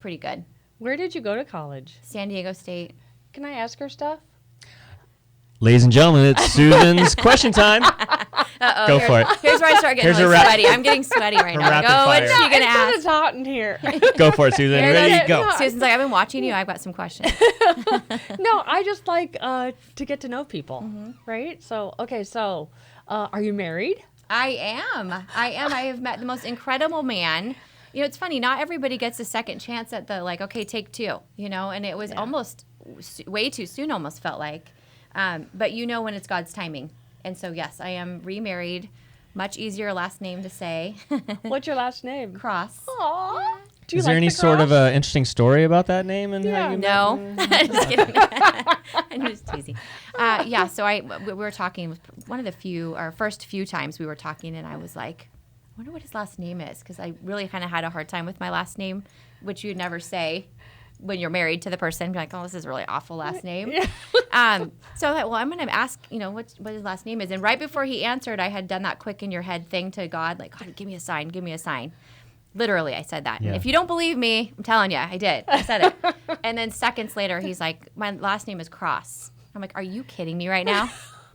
pretty good. Where did you go to college? San Diego State. Can I ask her stuff? Ladies and gentlemen, it's Susan's question time. Go for it. Here's where I start getting really sweaty. I'm getting sweady right now. Go, what's she going to ask? It's hot in here. Go for it, Susan. Ready? Go. Susan's like, I've been watching you. I've got some questions. No, I just like to get to know people, right? So, okay, so are you married? I am. I have met the most incredible man. You know, it's funny. Not everybody gets a second chance at the, like, okay, take two, you know, and it was almost way too soon, almost felt like. But you know when it's God's timing. And so, yes, I am remarried. Much easier last name to say. What's your last name? Cross. Aww. Is there any sort of interesting story about that name and how you No. Just kidding. I'm just teasing. So we were talking one of the first few times we were talking, and I was like, I wonder what his last name is, because I really kind of had a hard time with my last name, which you'd never say when you're married to the person. You're like, oh, this is a really awful last name. Yeah. So I thought, well, I'm going to ask, what his last name is. And right before he answered, I had done that quick in your head thing to God, like, God, give me a sign, give me a sign. Literally, I said that. Yeah. And if you don't believe me, I'm telling you, I did. I said it. And then seconds later, he's like, my last name is Cross. I'm like, are you kidding me right now?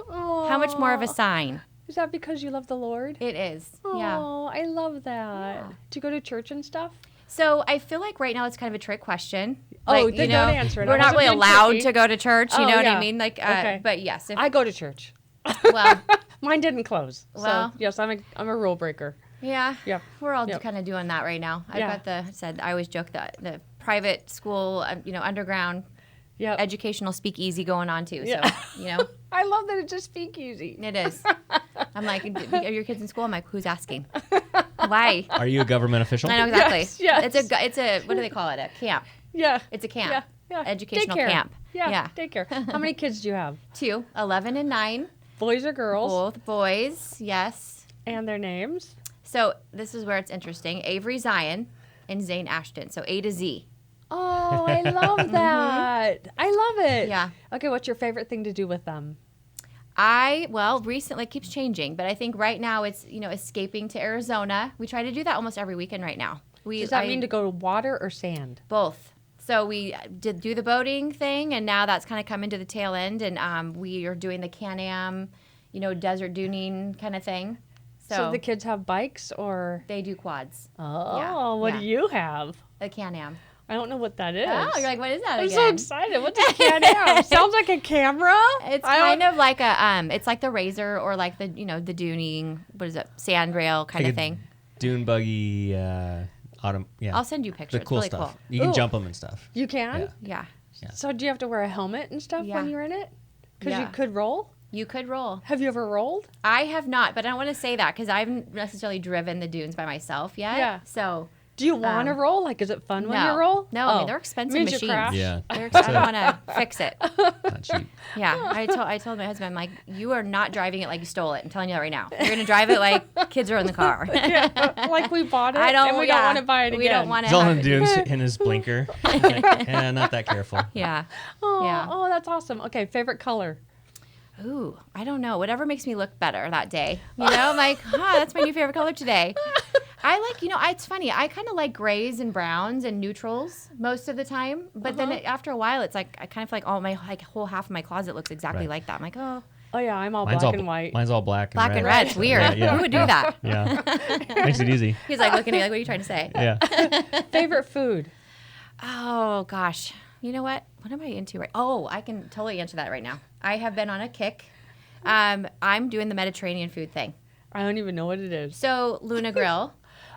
How much more of a sign? Is that because you love the Lord? It is. Oh, yeah. I love that. Yeah. Do you go to church and stuff? So I feel like right now it's kind of a trick question. Oh, like, then don't answer it. We're not really allowed to go to church. You know what I mean? Like, okay. But yes, I go to church. Well, mine didn't close. Well, so yes, I'm a rule breaker. Yeah. Yep. We're all kind of doing that right now. I've got I always joke that the private school, underground. Yep. Educational speakeasy going on too. Yeah. So, I love that it's just speakeasy. It is. I'm like, are your kids in school? I'm like, who's asking? Why? Are you a government official? I know exactly. Yes. It's a what do they call it? A camp. Yeah. It's a camp. Yeah. Educational Daycare. camp. Yeah. Daycare. How many kids do you have? 2, 11 and 9. Boys or girls? Both boys. Yes. And their names? So this is where it's interesting. Avery Zion and Zane Ashton. So A to Z. Oh, I love that. I love it. Yeah. Okay, what's your favorite thing to do with them? Recently it keeps changing, but I think right now it's, escaping to Arizona. We try to do that almost every weekend right now. Does that mean to go to water or sand? Both. So we did do the boating thing, and now that's kind of coming to the tail end, and we are doing the Can-Am, desert duning kind of thing. So the kids have bikes or? They do quads. Oh, what do you have? A Can-Am. I don't know what that is. Oh, you're like, what is that I'm again? so excited. What's a Can-Am? Sounds like a camera. It's kind of like it's like the Razor or like the, the duning, what is it, sand rail kind of thing. Dune buggy, autumn, yeah. I'll send you pictures. The cool really stuff. Cool. You can jump them and stuff. You can? Yeah. So do you have to wear a helmet and stuff when you're in it? Because you could roll? You could roll. Have you ever rolled? I have not, but I don't want to say that because I haven't necessarily driven the dunes by myself yet. Yeah. So... Do you want to roll? Like, is it fun when you roll? No, I mean, they're expensive machines. Yeah. I don't want to fix it. Not cheap. Yeah. I told my husband, I'm like, you are not driving it like you stole it. I'm telling you that right now. You're going to drive it like kids are in the car. Like we bought it and we don't want to buy it again. We don't want to He's all in the dunes in his blinker. Not that careful. Yeah. Oh, that's awesome. Okay, favorite color? Ooh, I don't know. Whatever makes me look better that day. I'm like, that's my new favorite color today. I like, it's funny. I kind of like grays and browns and neutrals most of the time. But then after a while, it's like I kind of feel like my whole half of my closet looks exactly like that. I'm like, oh. Oh, yeah, I'm all black and white. Mine's all black and red. Black and red. It's weird. Yeah. Who would do that? Yeah. Makes it easy. He's like looking at me like, what are you trying to say? Yeah. Favorite food? Oh, gosh. You know what? What am I into right? Oh, I can totally answer that right now. I have been on a kick. I'm doing the Mediterranean food thing. I don't even know what it is. So Luna Grill.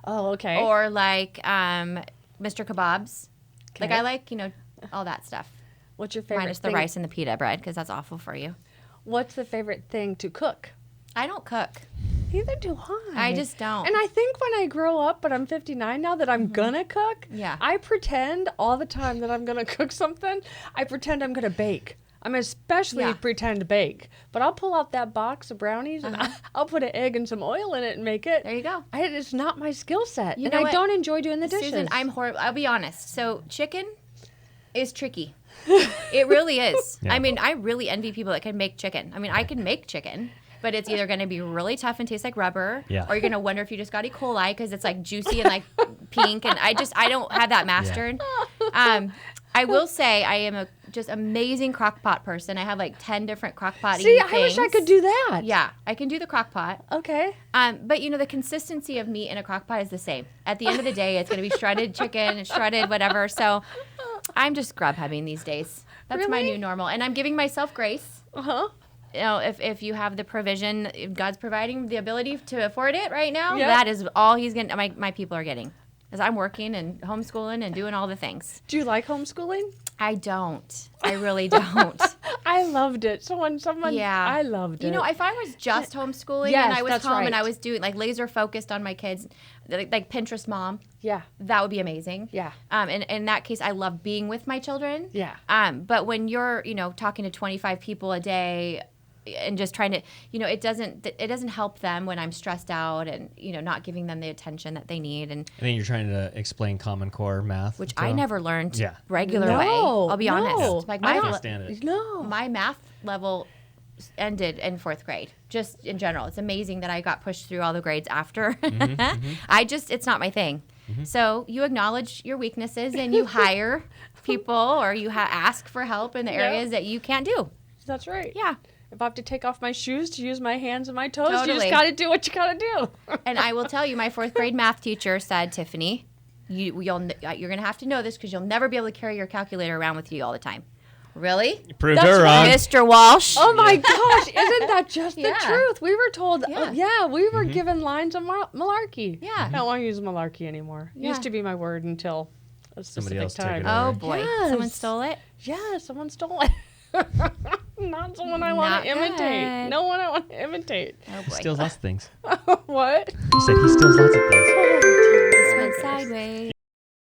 Oh, okay. Or like Mr. Kebabs. Okay. Like I like, all that stuff. What's your favorite Minus the rice and the pita bread because that's awful for you. What's the favorite thing to cook? I don't cook. Neither do I. I just don't. And I think when I grow up, but I'm 59 now, that I'm gonna cook. Yeah. I pretend all the time that I'm gonna cook something. I pretend I'm gonna bake. I'm especially pretend to bake. But I'll pull out that box of brownies and I'll put an egg and some oil in it and make it. There you go. It's not my skill set. You and know I what? don't enjoy doing the dishes. Susan, I'm horrible. I'll be honest. So chicken is tricky. It really is. Yeah. I mean, I really envy people that can make chicken. I mean, I can make chicken, but it's either going to be really tough and taste like rubber, or you're going to wonder if you just got E. coli because it's like juicy and like pink, and I don't have that mastered. I will say I am a just amazing crock pot person. I have like 10 different crock pot See, things. I wish I could do that. Yeah, I can do the crock pot. Okay. But you know, the consistency of meat in a crock pot is the same. At the end of the day, it's going to be shredded chicken, shredded whatever. So I'm just Grubhubbing these days. That's my new normal. And I'm giving myself grace. Uh-huh. You know, if you have the provision, if God's providing the ability to afford it right now, Yeah. that is all he's going to, my people are getting. Because I'm working and homeschooling and doing all the things. Do you like homeschooling? I don't. I really don't. I loved it. Someone, Yeah. I loved it. You know, if I was just homeschooling Yes, and I was that's home and I right. was doing like laser focused on my kids, like Pinterest mom, Yeah. that would be amazing. Yeah. And in that case, I love being with my children. Yeah. But when you're, you know, talking to 25 people a day and just trying to, you know, it doesn't help them when I'm stressed out and, you know, not giving them the attention that they need. And I think you're trying to explain Common Core math. which to I them. never learned Yeah. regular No, way. I'll be no. honest. Like I my understand it. No. my math level ended in 4th grade, just in general. It's amazing that I got pushed through all the grades after. It's not my thing. So you acknowledge your weaknesses and you hire people or you ask for help in the areas that you can't do. That's right. Yeah. If I have to take off my shoes to use my hands and my toes, you Totally. just got to do what you got to do. And I will tell you, my 4th grade math teacher said, Tiffany, you're going to have to know this because you'll never be able to carry your calculator around with you all the time. Really? Proved That's her right. wrong. Mr. Walsh? Oh my gosh, isn't that just Yeah. the truth? We were told, Yeah. we were given lines of malarkey. Yeah. I don't want to use malarkey anymore. It Yeah. used to be my word until a Somebody specific else took time. it Oh, over. boy. Yes. Someone stole it? Yeah, someone stole it. Not someone I want Not to imitate. good. No one I want to imitate. Oh, boy. Steals lots of things. What? He said he steals lots of things.